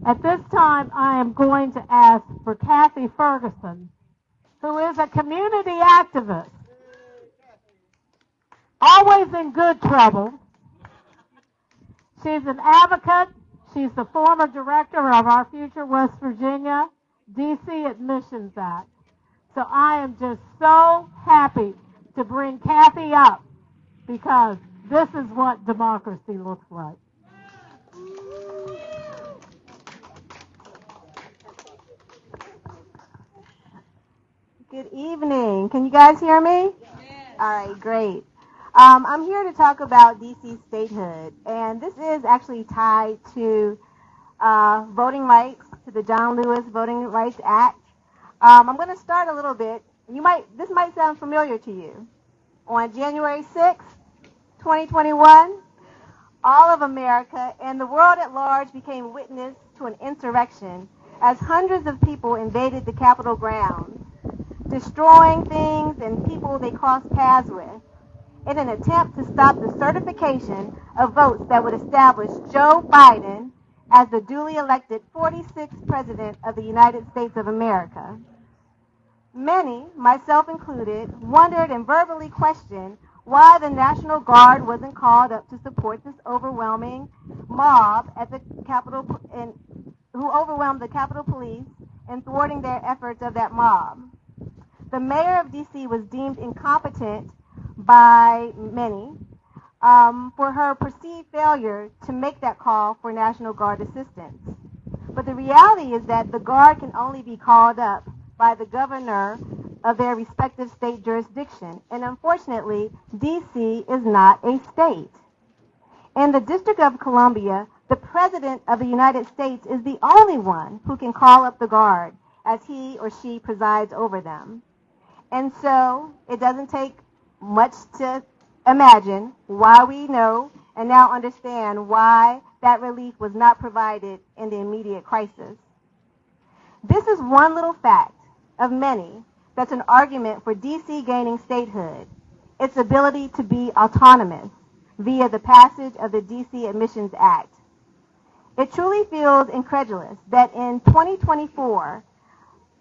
At this time, I am going to ask for Kathy Ferguson, who is a community activist, always in good trouble. She's an advocate. She's the former director of our Future West Virginia DC Admissions Act. So I am just so happy to bring Kathy up because this is what democracy looks like. Good evening. Can you guys hear me? Yes. All right, great. I'm here to talk about D.C. statehood, and this is actually tied to voting rights, to the John Lewis Voting Rights Act. I'm going to start a little bit. This might sound familiar to you. On January 6th, 2021, all of America and the world at large became witness to an insurrection as hundreds of people invaded the Capitol grounds, destroying things and people they crossed paths with in an attempt to stop the certification of votes that would establish Joe Biden as the duly elected 46th President of the United States of America. Many, myself included, wondered and verbally questioned why the National Guard wasn't called up to support this overwhelming mob at the Capitol, who overwhelmed the Capitol Police in thwarting their efforts of that mob. The mayor of D.C. was deemed incompetent by many for her perceived failure to make that call for National Guard assistance. But the reality is that the Guard can only be called up by the governor of their respective state jurisdiction. And unfortunately, D.C. is not a state. In the District of Columbia, the President of the United States is the only one who can call up the Guard as he or she presides over them. And so it doesn't take much to imagine why we know and now understand why that relief was not provided in the immediate crisis. This is one little fact of many that's an argument for D.C. gaining statehood, its ability to be autonomous via the passage of the D.C. Admissions Act. It truly feels incredulous that in 2024,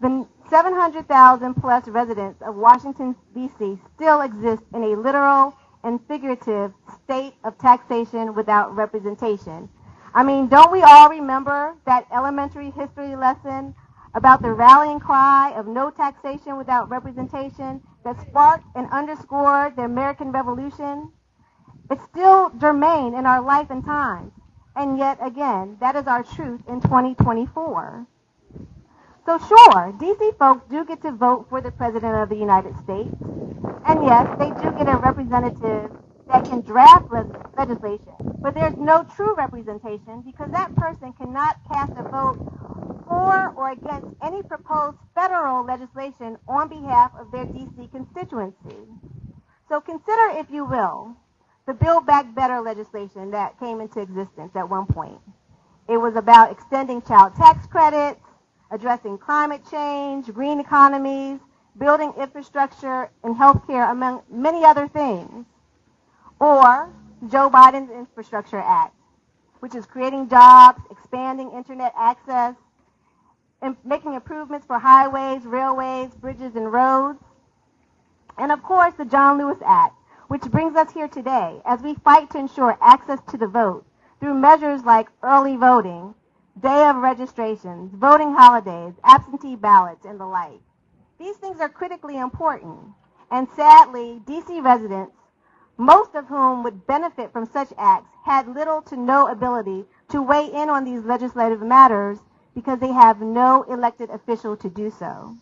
the 700,000 plus residents of Washington, D.C. still exist in a literal and figurative state of taxation without representation. I mean, don't we all remember that elementary history lesson about the rallying cry of no taxation without representation that sparked and underscored the American Revolution? It's still germane in our life and times, and yet again, that is our truth in 2024. So sure, D.C. folks do get to vote for the President of the United States, and yes, they do get a representative that can draft legislation, but there's no true representation because that person cannot cast a vote for or against any proposed federal legislation on behalf of their D.C. constituency. So consider, if you will, the Build Back Better legislation that came into existence at one point. It was about extending child tax credits, addressing climate change, green economies, building infrastructure and healthcare, among many other things. Or Joe Biden's Infrastructure Act, which is creating jobs, expanding internet access, and making improvements for highways, railways, bridges, and roads. And of course, the John Lewis Act, which brings us here today as we fight to ensure access to the vote through measures like early voting, day of registrations, voting holidays, absentee ballots, and the like. These things are critically important, and sadly, D.C. residents, most of whom would benefit from such acts, had little to no ability to weigh in on these legislative matters because they have no elected official to do so.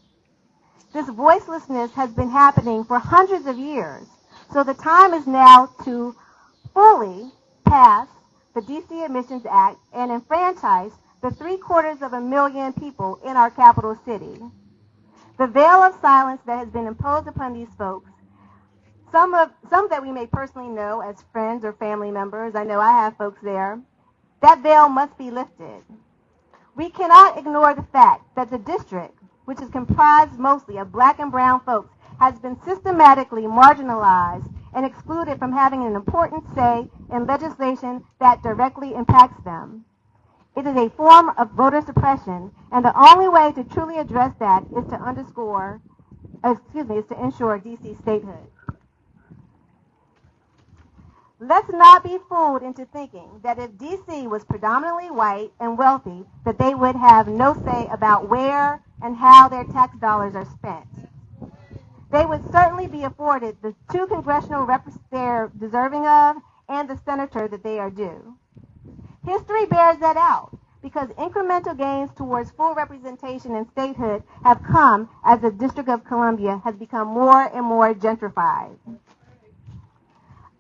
This voicelessness has been happening for hundreds of years, so the time is now to fully pass the D.C. Admissions Act and enfranchise the 750,000 people in our capital city. The veil of silence that has been imposed upon these folks, some that we may personally know as friends or family members, I know I have folks there, that veil must be lifted. We cannot ignore the fact that the district, which is comprised mostly of black and brown folks, has been systematically marginalized and excluded from having an important say in legislation that directly impacts them. It is a form of voter suppression, and the only way to truly address that is to ensure D.C. statehood. Let's not be fooled into thinking that if D.C. was predominantly white and wealthy, that they would have no say about where and how their tax dollars are spent. They would certainly be afforded the 2 congressional reps they're deserving of and the senator that they are due. History bears that out, because incremental gains towards full representation and statehood have come as the District of Columbia has become more and more gentrified.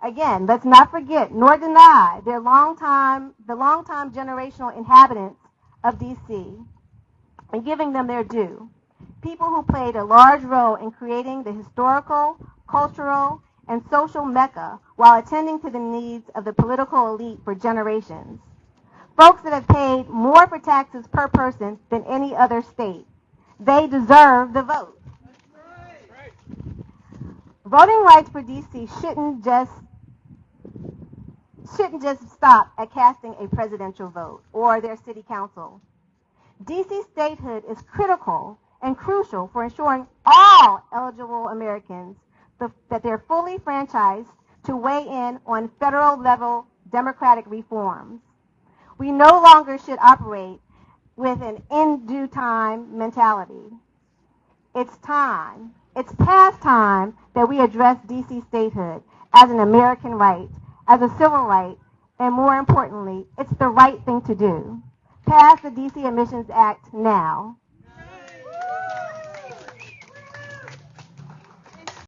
Again, let's not forget nor deny the longtime generational inhabitants of D.C. and giving them their due. People who played a large role in creating the historical, cultural, and social mecca while attending to the needs of the political elite for generations. Folks that have paid more for taxes per person than any other state. They deserve the vote. Voting rights for D.C. shouldn't just stop at casting a presidential vote or their city council. D.C. statehood is critical and crucial for ensuring all eligible Americans that they're fully franchised to weigh in on federal level democratic reforms. We no longer should operate with an in due time mentality. It's time. It's past time that we address D.C. statehood as an American right, as a civil right, and more importantly, it's the right thing to do. Pass the D.C. Admissions Act now.